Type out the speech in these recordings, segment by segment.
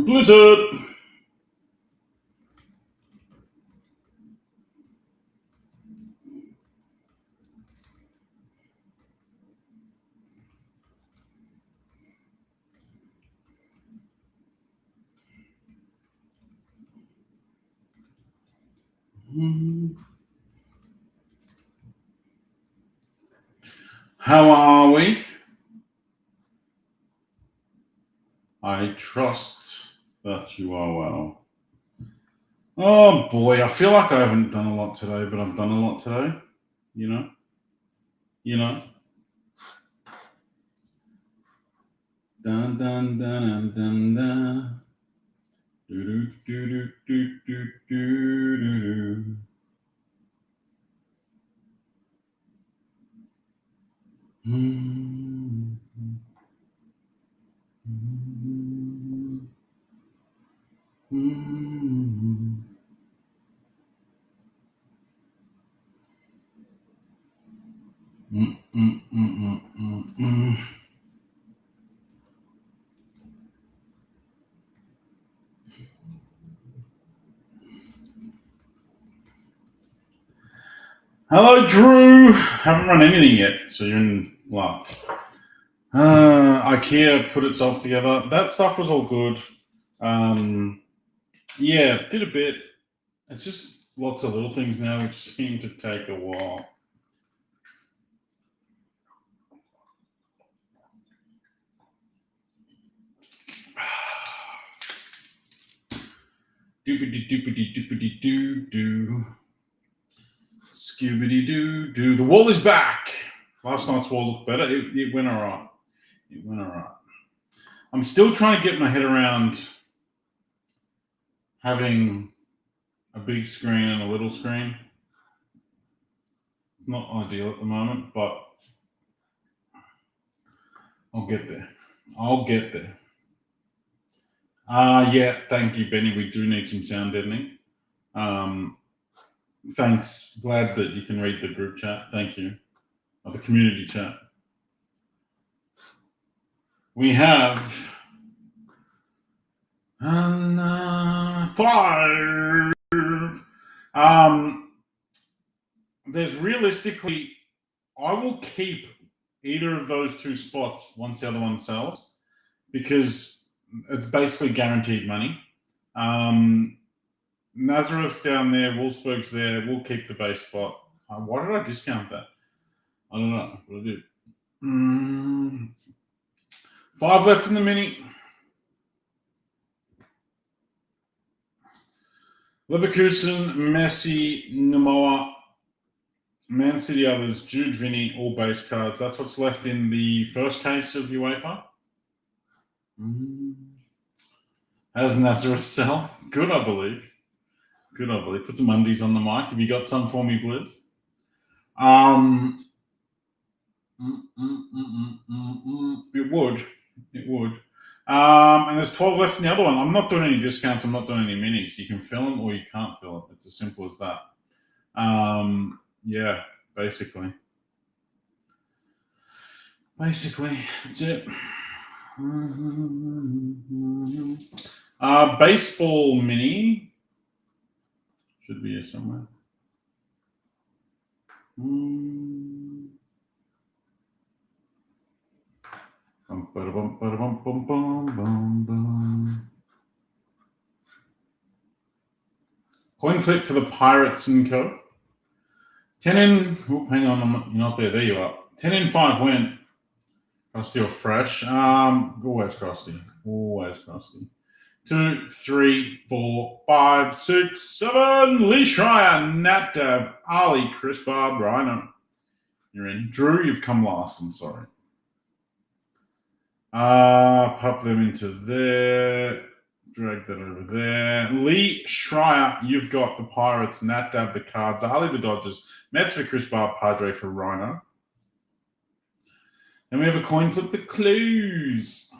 Blizzard. How are we? I trust that you are well. Oh boy, I feel like I haven't done a lot today, but I've done a lot today. You know, you know. Dun dun dun dun dun dun. Do do do do do do do. Hello, Drew. Haven't run anything yet, so you're in luck. IKEA put itself together. That stuff was all good. Yeah, did a bit. It's just lots of little things now which seem to take a while. Doopity doopity doopity doo doo. Scooby doo doo. The wall is back. Last night's wall looked better. It went alright. It went alright. I'm still trying to get my head around having a big screen and a little screen. It's not ideal at the moment, but I'll get there. I'll get there. Yeah, thank you, Benny. We do need some sound deadening. Thanks. Glad that you can read the group chat. Thank you. Or the community chat. We have 5. There's realistically, I will keep either of those two spots once the other one sells because it's basically guaranteed money. Nazareth's down there, Wolfsburg's there. We'll keep the base spot. Why did I discount that? I don't know what I did. 5 left in the mini. Leverkusen, Messi, Namoa, Man City others, Jude, Vinny, all base cards. That's what's left in the first case of UEFA. How does Nazareth sell? Good, I believe. Good, I believe. Put some undies on the mic. Have you got some for me, Blizz? It would. It would. And there's 12 left in the other one. I'm not doing any discounts. I'm not doing any minis. You can fill them or you can't fill it. It's as simple as that. Yeah, basically. Basically, that's it. Baseball mini should be here somewhere. Coin flip for the Pirates and Co. 10 in. Oh, hang on, you're not there. There you are. 10 in, 5 win. Crusty or fresh? Always crusty. Always crusty. 2, 3, 4, 5, 6, 7. Lee Schreier, Nat Dav, Ali, Chris Barb, Rhino. You're in. Drew, you've come last. I'm sorry. Pop them into there. Drag that over there. Lee Schreier, you've got the Pirates. Nat Dab the Cards. Ali the Dodgers. Mets for Chris Barr. Padre for Rhino. Then we have a coin flip the clues.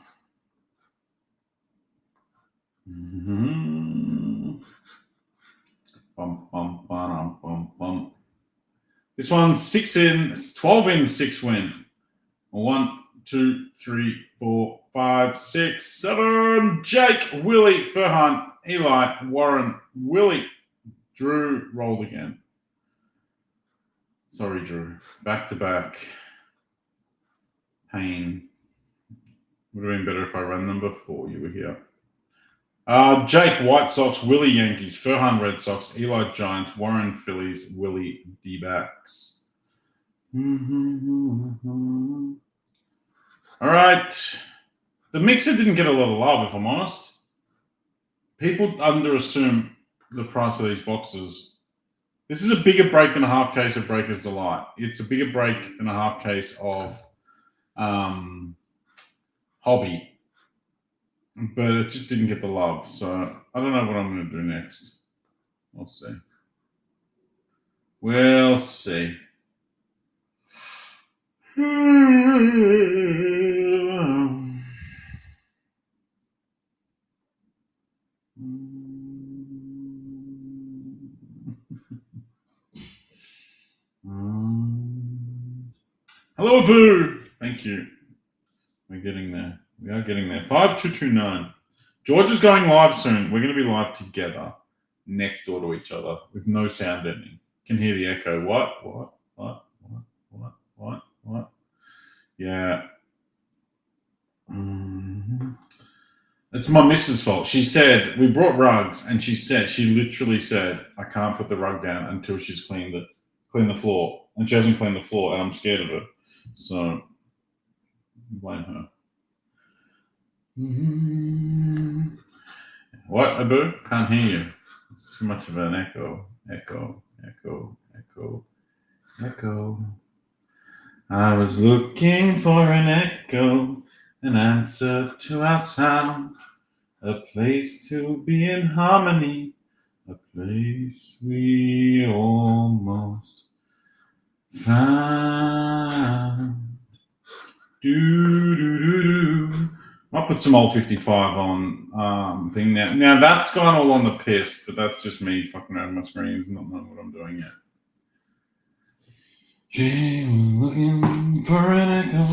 Bum, bum, bum, bum, bum. This one's 6 in, 12 in, 6 win. 1, 2, 3, 4, 5, 6, 7. Jake, Willie, Furhunt, Eli, Warren, Willie. Drew rolled again. Sorry, Drew. Back to back. Pain. Would have been better if I ran them before you were here. Jake, White Sox, Willie, Yankees, Furhan, Red Sox, Eli, Giants, Warren, Phillies, Willie, D-backs. All right. The mixer didn't get a lot of love, if I'm honest. People underassume the price of these boxes. This is a bigger break than a half case of Breaker's Delight. It's a bigger break than a half case of Hobby. But it just didn't get the love. So I don't know what I'm going to do next. We'll see. We'll see. Hello, Boo. Thank you. We're getting there. We are getting there. 5229. George is going live soon. We're going to be live together, next door to each other, with no sound ending. Can hear the echo. What? Yeah. It's my missus' fault. She said, we brought rugs, and she literally said, I can't put the rug down until she's cleaned the floor. And she hasn't cleaned the floor, and I'm scared of her. So, blame her. What, Abu? Can't hear you. It's too much of an echo. Echo. I was looking for an echo, an answer to our sound, a place to be in harmony, a place we almost found. I'll put some old 55 on thing now. Now that's gone all on the piss, but that's just me fucking around my screens and not knowing what I'm doing yet. She was looking for an echo,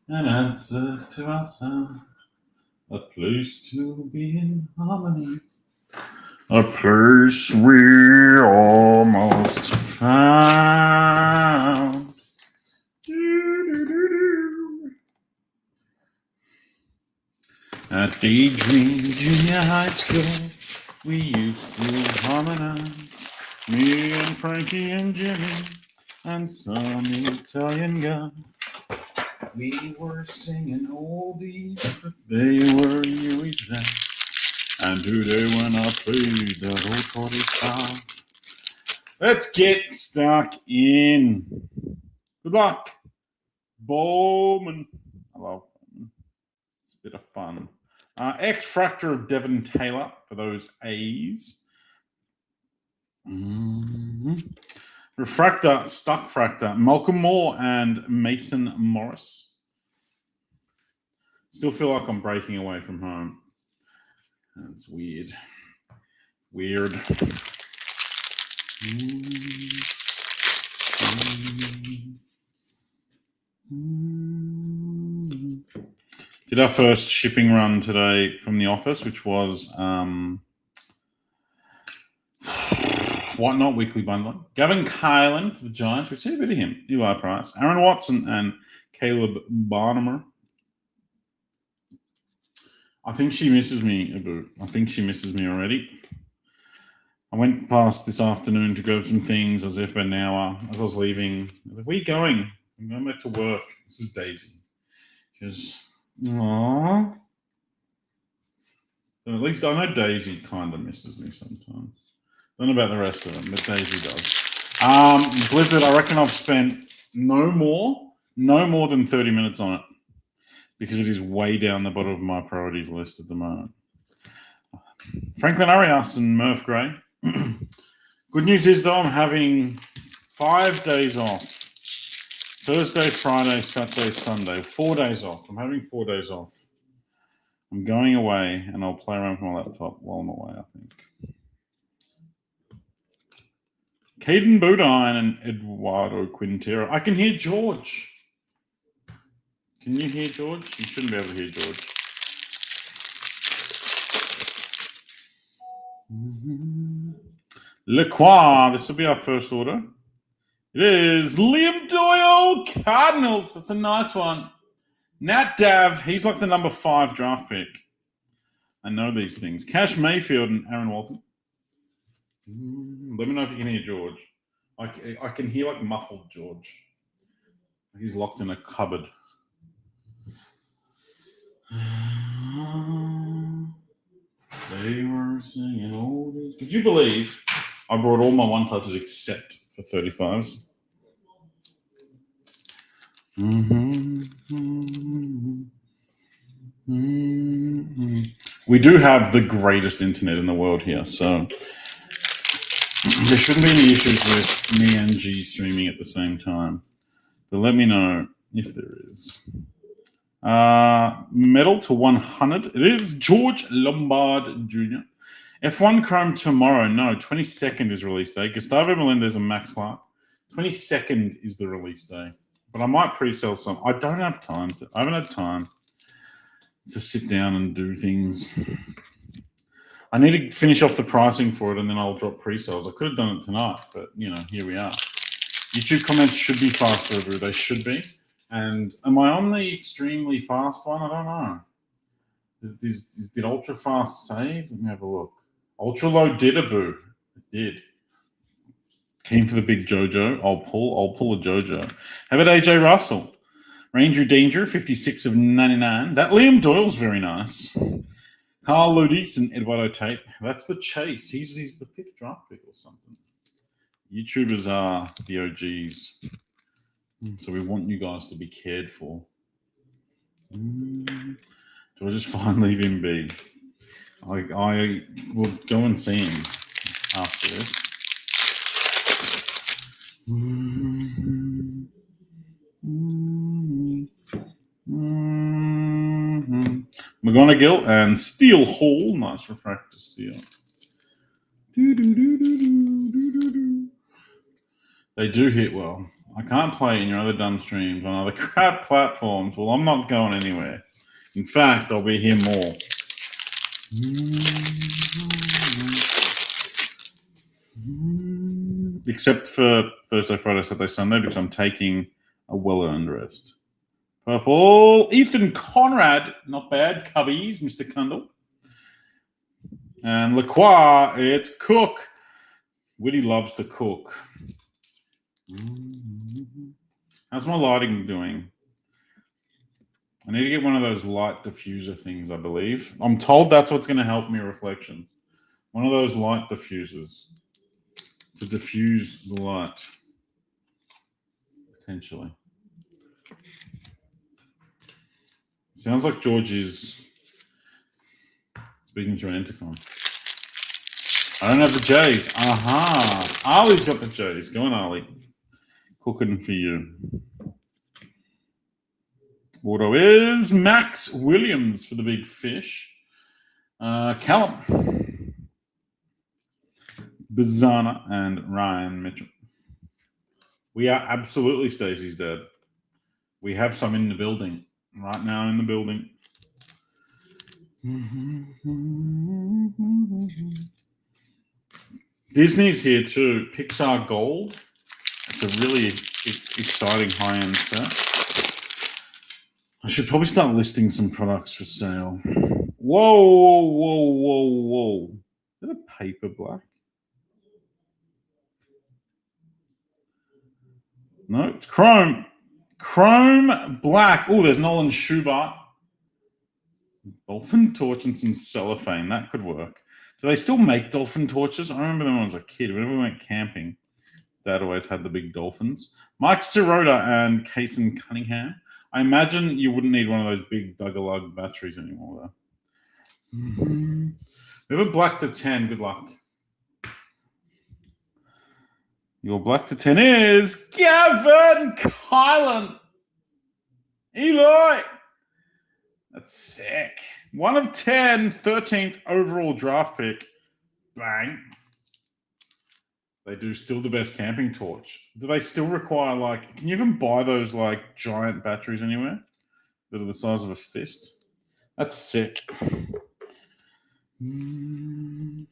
an answer to our sound, a place to be in harmony, a place we almost found. At Daydream Junior High School, we used to harmonize, me and Frankie and Jimmy and some Italian guy. We were singing oldies, but they were Huey's then. And today when I played that old 45, let's get stuck in. Good luck, Bowman. I love Bowman. It's a bit of fun. X Fractor of Devon Taylor for those A's. Refractor, Stuck Fractor, Malcolm Moore and Mason Morris. Still feel like I'm breaking away from home. That's weird. Did our first shipping run today from the office, which was Whatnot Weekly Bundling. Gavin Kylan for the Giants. We see a bit of him. Eli Price. Aaron Watson and Caleb Barnamer. I think she misses me, Abu. I think she misses me already. I went past this afternoon to grab some things. I was there for an hour. As I was leaving, I was like, where are you going? I'm going back to work. This was Daisy. She was, aww. So at least I know Daisy kind of misses me sometimes. Don't know about the rest of them, but Daisy does. Blizzard, I reckon I've spent no more than 30 minutes on it. because it is way down the bottom of my priorities list at the moment. Franklin Arias and Murph Gray. Good news is, though, I'm having 5 days off. Thursday, Friday, Saturday, Sunday. 4 days off. I'm having 4 days off. I'm going away, and I'll play around with my laptop while I'm away, I think. Caden Bodine and Eduardo Quintero. I can hear George. Can you hear George? You shouldn't be able to hear George. Lacroix. This will be our first order. It is Liam Doyle, Cardinals. That's a nice one. Nat Dav. He's like the number 5 draft pick. I know these things. Cash Mayfield and Aaron Walton. Let me know if you can hear George. I can hear like muffled George. He's locked in a cupboard. They were singing all these. Could you believe I brought all my 1-touches except for 35s? We do have the greatest internet in the world here, so there shouldn't be any issues with me and G streaming at the same time. But let me know if there is. Medal to 100. It is George Lombard Jr. F1 Chrome tomorrow. No, 22nd is release day. Gustavo Melendez and Max Clark. 22nd is the release day. But I might pre-sell some. I don't have time to. I haven't had time to sit down and do things. I need to finish off the pricing for it, and then I'll drop pre-sales. I could have done it tonight, but here we are. YouTube comments should be fast through. They should be. And am I on the extremely fast one? I don't know. Did ultra fast save? Let me have a look. Ultra low did a boo. It did. Keen for the big JoJo. I'll pull a JoJo. How about AJ Russell? Ranger Danger, 56 of 99. That Liam Doyle's very nice. Carl Ludis and Eduardo Tate. That's the chase. He's the 5th draft pick or something. YouTubers are the OGs. So we want you guys to be cared for. Do I just finally leave him be? I will go and see him after this. McGonigal and Steel Hall. Nice refractor steel. They do hit well. I can't play in your other dumb streams on other crap platforms. Well, I'm not going anywhere. In fact, I'll be here more. Except for Thursday, Friday, Saturday, Sunday, because I'm taking a well-earned rest. Purple. Ethan Conrad. Not bad. Cubbies, Mr. Kundle. And Lacroix, it's Cook. Woody loves to cook. How's my lighting doing? I need to get one of those light diffuser things, I believe. I'm told that's what's going to help me reflections. One of those light diffusers to diffuse the light, potentially. Sounds like George is speaking through an intercom. I don't have the J's. Aha. Ali's got the J's. Go on, Ali. Cooking for you. Auto is Max Williams for the big fish. Callum. Bizana and Ryan Mitchell. We are absolutely Stacey's dad. We have some in the building. Right now in the building. Disney's here too. Pixar Gold. It's a really exciting high-end set. I should probably start listing some products for sale. Whoa. Is that a paper black? No, it's chrome. Chrome black. Oh, there's Nolan Schubert. Dolphin torch and some cellophane. That could work. Do they still make dolphin torches? I remember them when I was a kid. Whenever we went camping, Dad always had the big dolphins. Mike Sirota and Kaysen Cunningham. I imagine you wouldn't need one of those big Duggalug batteries anymore, though. We have a black to 10. Good luck. Your black to 10 is Gavin Kylan. Eli. That's sick. 1 of 10, 13th overall draft pick. Bang. They do still the best camping torch. Do they still require, like, can you even buy those, like, giant batteries anywhere that are the size of a fist? That's sick. I'm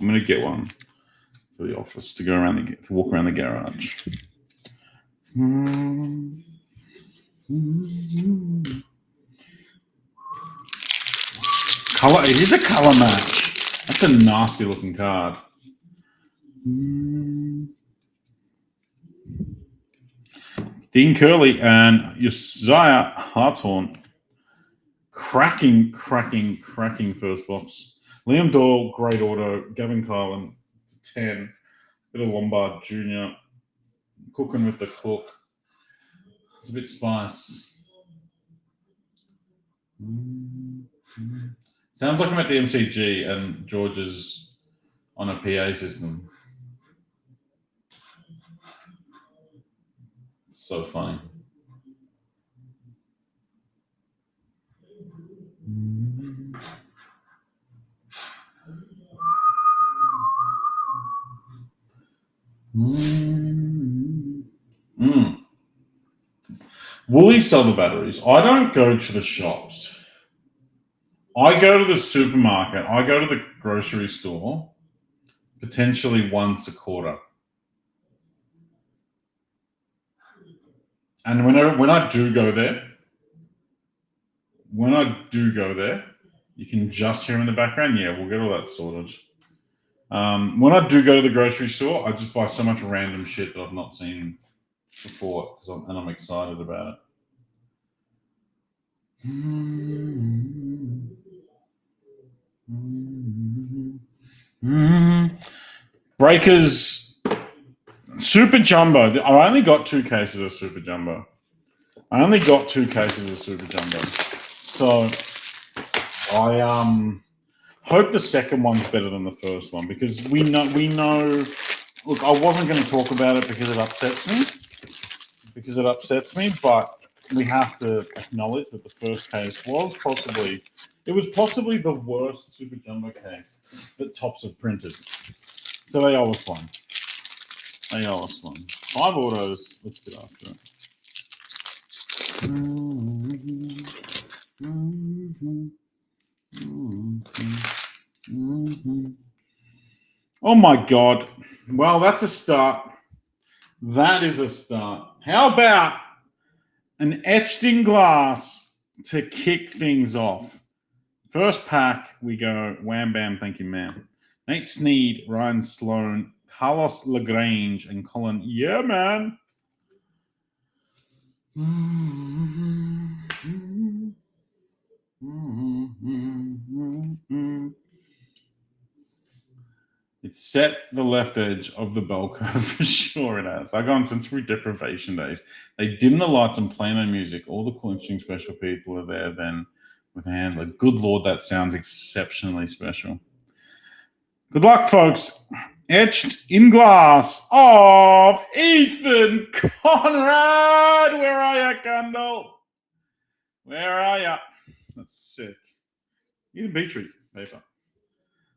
going to get one for the office to go around to walk around the garage. Color. It is a color match. That's a nasty looking card. Dean Curley and Josiah Hartshorn. Cracking first box. Liam Doyle, great auto. Gavin Kylan, 10. Bit of Lombard Jr. Cooking with the cook. It's a bit spice. Sounds like I'm at the MCG and George is on a PA system. It's so funny. Woolies sell the batteries. I don't go to the shops. I go to the supermarket. I go to the grocery store potentially once a quarter. And when I do go there, you can just hear in the background. Yeah, we'll get all that sorted. When I do go to the grocery store, I just buy so much random shit that I've not seen before, and I'm excited about it. Breakers Super Jumbo. I only got 2 cases of Super Jumbo. So I hope the second one's better than the first one, because we know. Look, I wasn't going to talk about it because it upsets me, but we have to acknowledge that the first case was possibly the worst Super Jumbo case that Topps have printed. So they owe us one. 5 autos. Let's get after it. Oh my God. Well, that's a start. That is a start. How about an etched in glass to kick things off? First pack, we go wham bam, thank you, ma'am. Nate Snead, Ryan Sloan, Carlos Lagrange, and Colin. Yeah, man. It's set the left edge of the bell curve for sure. It has. I've gone since deprivation days. They dim the lights and play no music. All the clinching special people are there then with a handler. Good Lord, that sounds exceptionally special. Good luck, folks. Etched in glass of Ethan Conrad. Where are you, Gundle? Where are you? That's sick. Ethan Petrie paper.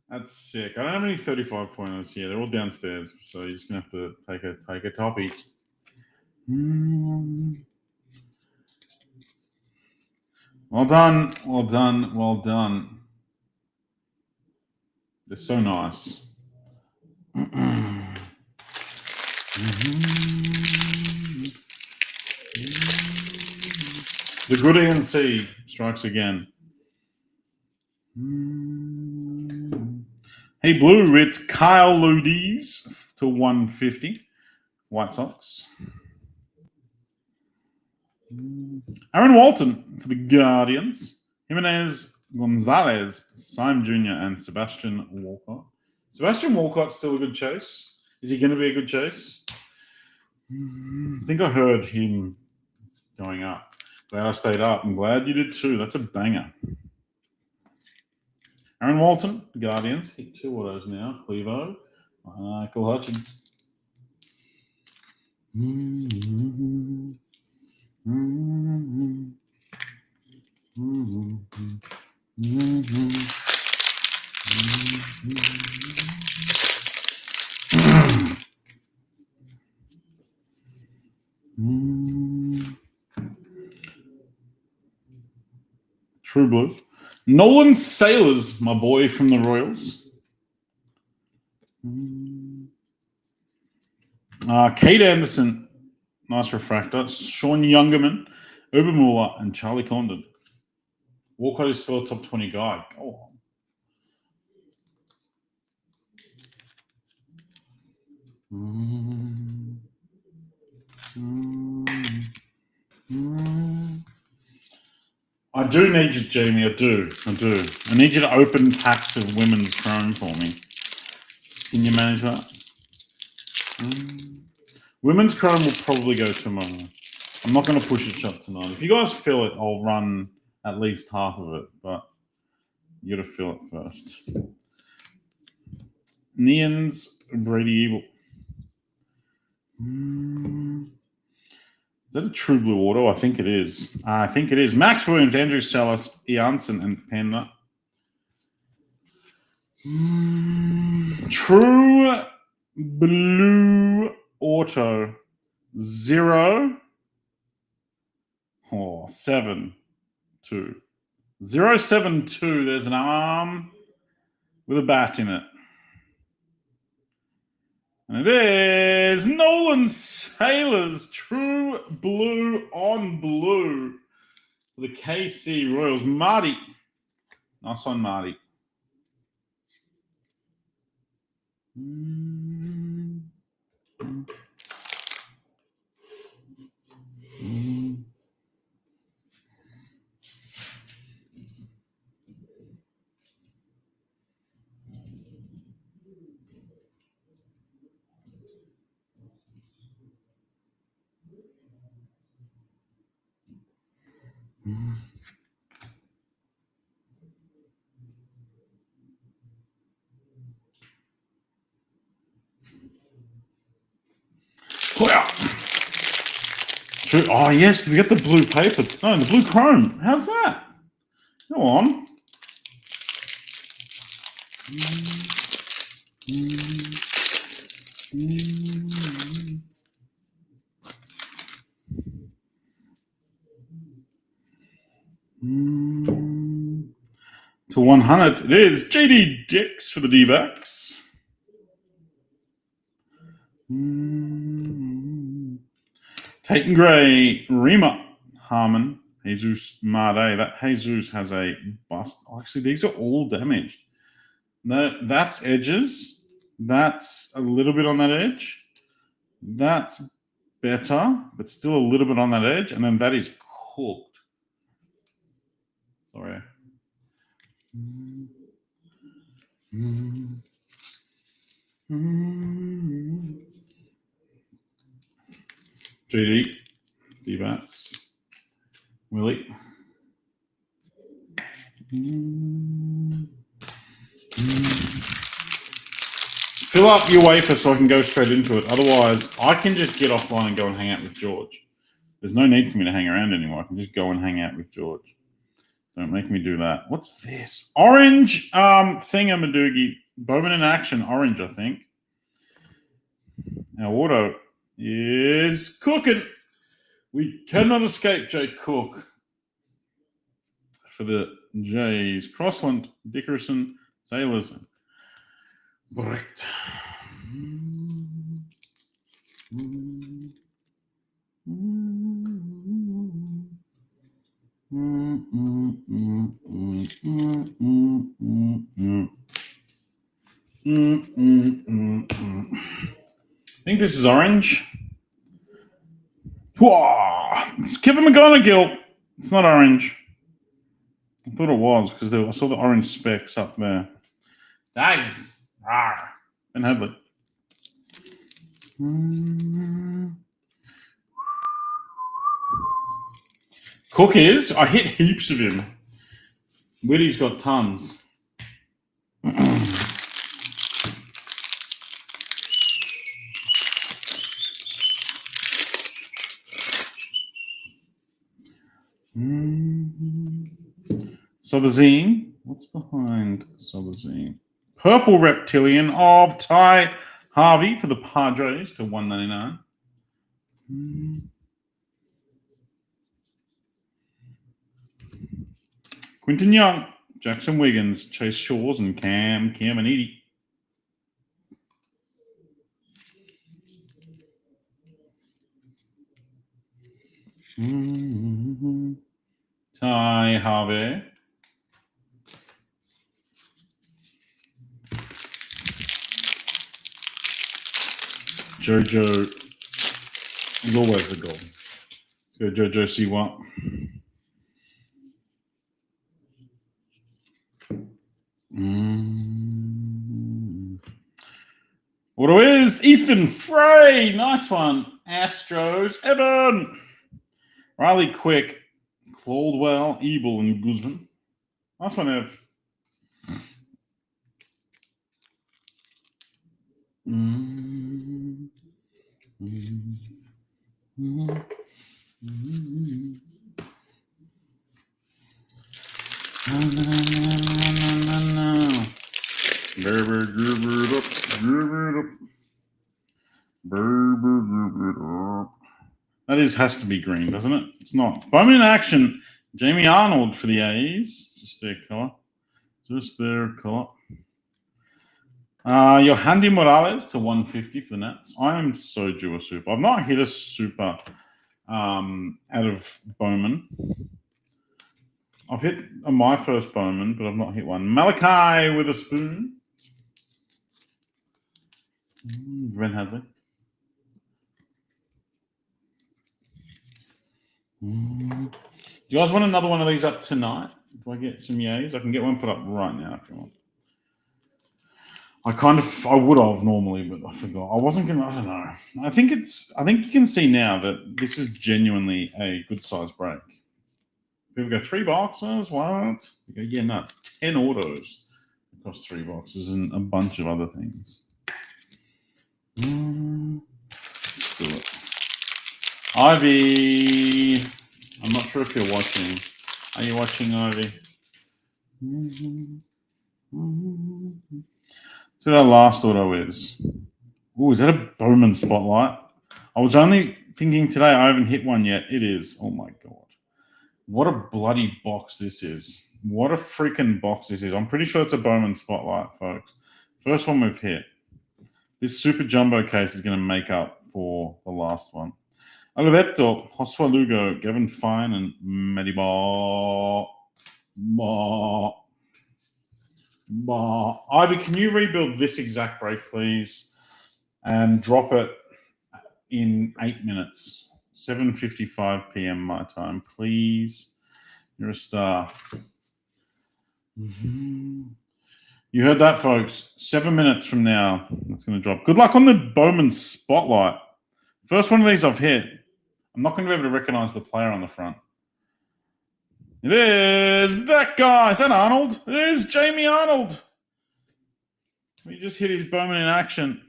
That's sick. I don't have any 35 pointers here. They're all downstairs, so you're just gonna have to take a toppy. Well done. They're so nice. The good ENC strikes again. Hey, Blue, it's Kyle Ludies to 150. White Sox. Aaron Walton for the Guardians. Jimenez, Gonzalez, Syme Jr., and Sebastian Walcott. Sebastian Walcott's still a good chase. Is he going to be a good chase? I think I heard him going up. Glad I stayed up. I'm glad you did too. That's a banger. Aaron Walton, Guardians, hit 2 autos now. Clevo, Michael Hutchins. True Blue. Nolan Sailors, my boy from the Royals. Kate Anderson, nice refractor. Sean Youngerman, Obermuller, and Charlie Condon. Walcott is still a top 20 guy. Go on. I do need you, Jamie. I do. I need you to open packs of women's chrome for me. Can you manage that? Women's chrome will probably go tomorrow. I'm not going to push it shut tonight. If you guys fill it, I'll run at least half of it, but you got to fill it first. Neon's Brady Evil. Is that a True Blue auto? I think it is. Max Williams, Andrew Salas, Janssen, and Penna. True Blue auto 0 7 2 0 7 2. There's an arm with a bat in it. And it is Nolan Sailors, True Blue on Blue for the KC Royals. Marty. Nice one, Marty. Wow. True. Oh, yes, we got the blue paper. No, the blue chrome. How's that? Go on. To 100, it is JD Dix for the D-backs. Tate and Gray, Rima, Harmon, Jesus Made. That Jesus has a bust. Oh, actually, these are all damaged. No, that's edges. That's a little bit on that edge. That's better, but still a little bit on that edge. And then that is cooked. Sorry. JD, D-backs, Willie. Fill up your wafer so I can go straight into it. Otherwise, I can just get offline and go and hang out with George. There's no need for me to hang around anymore. I can just go and hang out with George. Don't make me do that. What's this? Orange thingamadoogie. Bowman in action. Orange, I think. Our auto is cooking. We cannot escape Jay Cook. For the Jays, Crossland, Dickerson, Sailors, Bricht. I think this is orange. Whoa! It's Kevin McGonigal. It's not orange. I thought it was because I saw the orange specks up there. Thanks. Ben Hadley. Cook is. I hit heaps of him. Whitty's got tons. Sobazine. What's behind Sobazine? Purple Reptilian of Ty Harvey for the Padres to 199. Quinton Young, Jackson Wiggins, Chase Shores, and Cam Caminiti. Ty Harvey. Jojo is always the goal. Let's go Jojo see what. Auto is Ethan Frey. Nice one. Astros. Evan. Riley Quick. Claudwell, Ebel, and Guzman. Nice one, Ev. That has to be green, doesn't it? It's not. Bowman in action. Jamie Arnold for the A's. Just their color. Yohandy Morales to 150 for the Nats. I am so due a super. I've not hit a super out of Bowman. I've hit my first Bowman, but I've not hit one. Malachi with a spoon. Ren Hadley. Do you guys want another one of these up tonight? Do I get some yays? I can get one put up right now if you want. I would have normally, but I forgot. I wasn't gonna. I don't know. I think you can see now that this is genuinely a good size break. People go 3 boxes. What? You go, yeah, no, it's 10 autos across 3 boxes and a bunch of other things. Let's do it. Ivy. I'm not sure if you're watching. Are you watching, Ivy? So our last auto is. Oh, is that a Bowman Spotlight? I was only thinking today I haven't hit one yet. It is. Oh my God. What a bloody box this is. What a freaking box this is. I'm pretty sure it's a Bowman Spotlight, folks. First one we've hit. This super jumbo case is going to make up for the last one. Alberto, Josua Lugo, Gavin Fine, and Matty Ball. Ivy, can you rebuild this exact break, please, and drop it in 8 minutes? 7:55 p.m. my time, please. You're a star. You heard that, folks. 7 minutes from now, it's going to drop. Good luck on the Bowman Spotlight. First one of these I've hit. I'm not going to be able to recognize the player on the front. It is that guy. Is that Arnold? It is Jamie Arnold. We just hit his Bowman in action.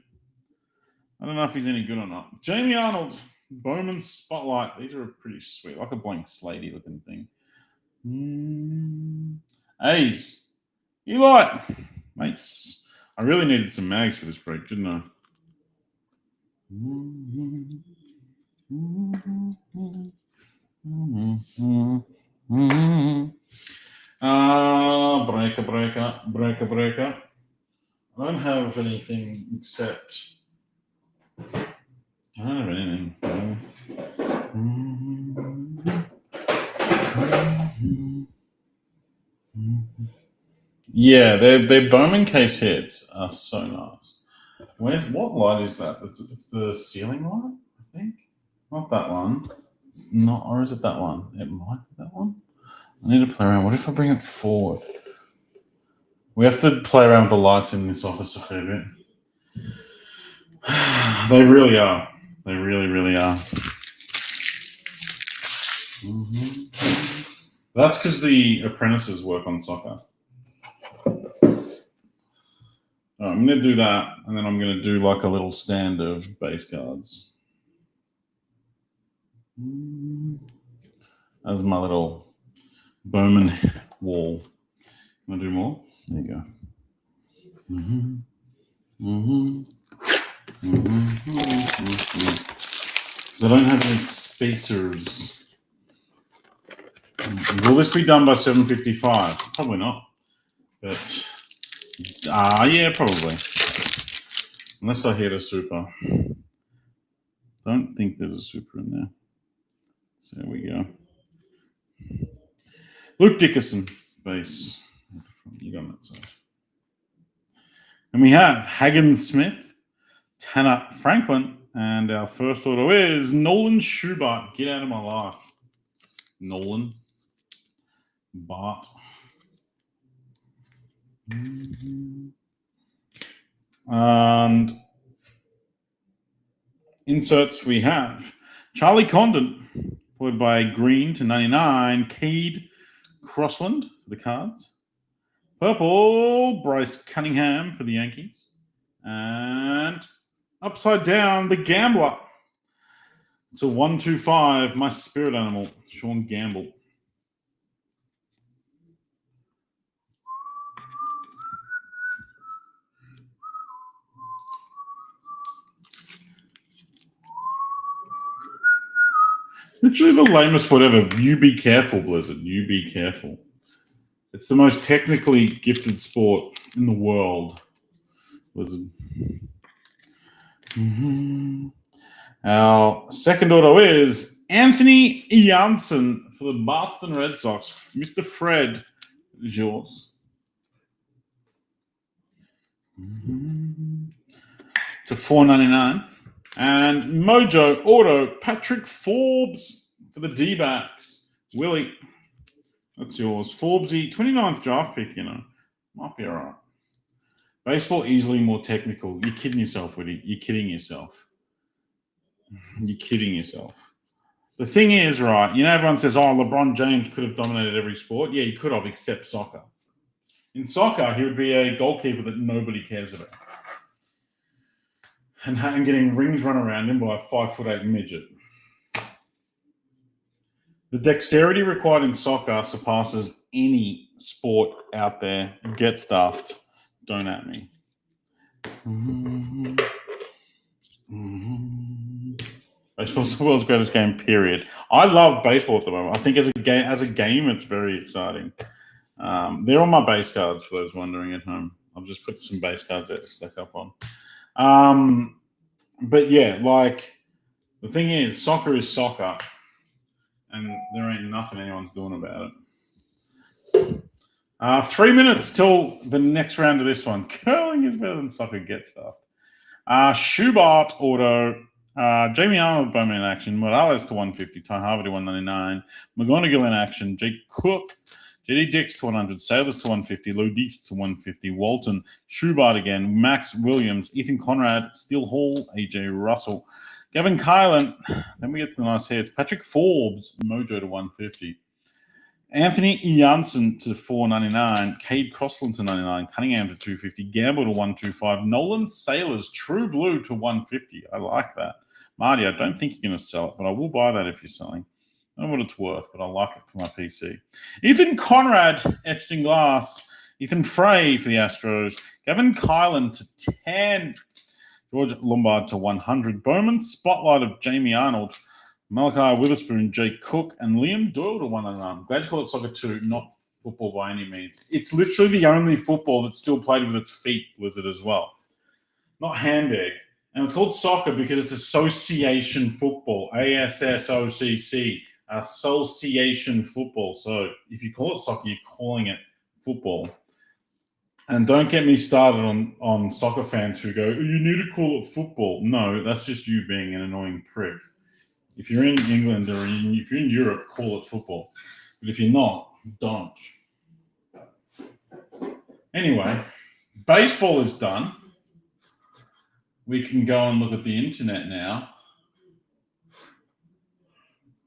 I don't know if he's any good or not. Jamie Arnold, Bowman Spotlight. These are pretty sweet, like a blank slatey looking thing. A's. Eli. Mates. I really needed some mags for this break, didn't I? Breaker. I don't have anything except. I don't have anything. Yeah, their Bowman case hits are so nice. What light is that? It's the ceiling light, I think. Not that one. It's not, or is it that one? It might be that one. I need to play around. What if I bring it forward? We have to play around with the lights in this office a fair bit. They really are. They really, really are. That's because the apprentices work on soccer. All right, I'm going to do that, and then I'm going to do like a little stand of base cards. That's my little Bowman wall. Want to do more? There you go. Because I don't have any spacers. Will this be done by 7:55? Probably not. But yeah, probably. Unless I hit a super. Don't think there's a super in there. So there we go. Luke Dickerson, base. You got that side. And we have Hagen Smith, Tanner Franklin, and our first auto is Nolan Schubart. Get out of my life. Nolan. Bart. And inserts we have Charlie Condon, followed by Green to 99, Cade Crossland for the Cards. Purple, Bryce Cunningham for the Yankees. And upside down, the Gambler to 125, my spirit animal, Sean Gamble. Literally the lamest whatever. You be careful, Blizzard. You be careful. It's the most technically gifted sport in the world, Blizzard. Our second auto is Anthony Janssen for the Boston Red Sox. Mr. Fred is yours. To $4.99. And Mojo Auto, Patrick Forbes for the D-backs. Willie, that's yours. Forbesy, 29th draft pick, Might be all right. Baseball easily more technical. You're kidding yourself, Woody. You're kidding yourself. You're kidding yourself. The thing is, right, everyone says, LeBron James could have dominated every sport. Yeah, he could have, except soccer. In soccer, he would be a goalkeeper that nobody cares about. And getting rings run around him by a 5'8" midget. The dexterity required in soccer surpasses any sport out there. Get stuffed. Don't at me. Baseball's the world's greatest game, period. I love baseball at the moment. I think as a game, it's very exciting. They're on my base cards for those wondering at home. I've just put some base cards there to stack up on. But yeah, the thing is, soccer is soccer, and there ain't nothing anyone's doing about it. 3 minutes till the next round of this one. Curling is better than soccer. Get stuffed. Schubart auto. Jamie Arnold Bowman in action. Morales to 150. Ty Harvey to 199. McGonigal in action. Jake Cook. JD Dix to 100. Sailors to 150. Lodis to 150. Walton. Schubart again. Max Williams. Ethan Conrad. Steele Hall. AJ Russell. Gavin Kylan. Then we get to the nice hits. Patrick Forbes. Mojo to 150. Anthony Janssen to 499. Cade Crossland to 99. Cunningham to 250. Gamble to 125. Nolan Sailors. True Blue to 150. I like that. Marty, I don't think you're going to sell it, but I will buy that if you're selling. I don't know what it's worth, but I like it for my PC. Ethan Conrad, etched in glass. Ethan Frey for the Astros. Gavin Kylan to 10. George Lombard to 100. Bowman Spotlight of Jamie Arnold. Malachi Witherspoon, Jake Cook, and Liam Doyle to 199. Glad to call it soccer 2, not football by any means. It's literally the only football that's still played with its feet, Blizzard, as well. Not handbag. And it's called soccer because it's association football. ASSOCC. Association football. So if you call it soccer, you're calling it football. And don't get me started on soccer fans who go, you need to call it football. No, that's just you being an annoying prick. If you're in England or if you're in Europe, call it football. But if you're not, don't. Anyway, baseball is done. we can go and look at the internet now.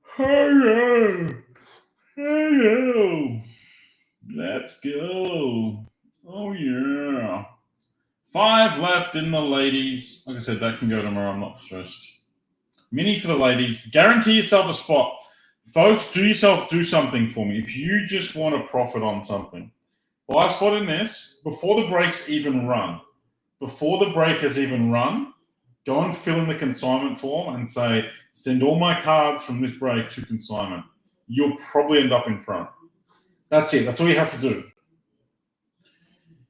Hello. Hello. Let's go. Oh, yeah. 5 left in the ladies. Like I said, that can go tomorrow. I'm not stressed. Mini for the ladies. Guarantee yourself a spot. Folks, do something for me. If you just want to profit on something, buy a spot in this before the breaks even run. Before the break has even run, go and fill in the consignment form and say, send all my cards from this break to consignment. You'll probably end up in front. That's it. That's all you have to do.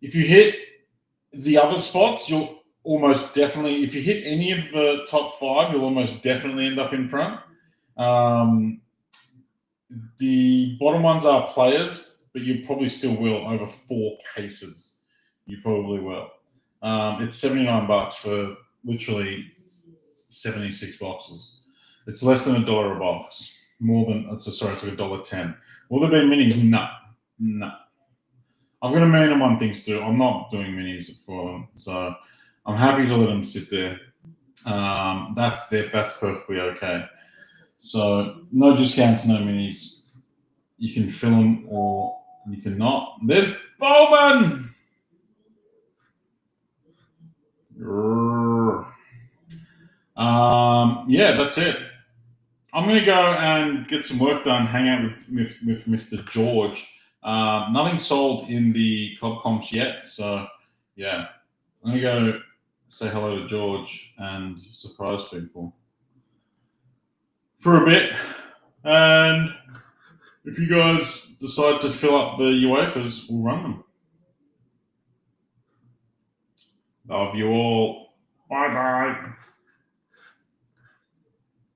If you hit the other spots, you'll almost definitely, if you hit any of the top 5, you'll almost definitely end up in front. The bottom ones are players, but you probably still will over 4 cases. You probably will. It's $79 for literally 76 boxes. It's less than $1 a box. It's like $1.10. Will there be minis? No. I've got a million and one things to do. I'm not doing minis for them, so I'm happy to let them sit there. That's perfectly okay. So no discounts, no minis. You can fill them or you cannot. There's Bowman. Yeah, that's it. I'm going to go and get some work done, hang out with Mr. George. Nothing sold in the club comps yet, so yeah. I'm going to go say hello to George and surprise people for a bit. And if you guys decide to fill up the UEFAs, we'll run them. Love you all. Bye-bye.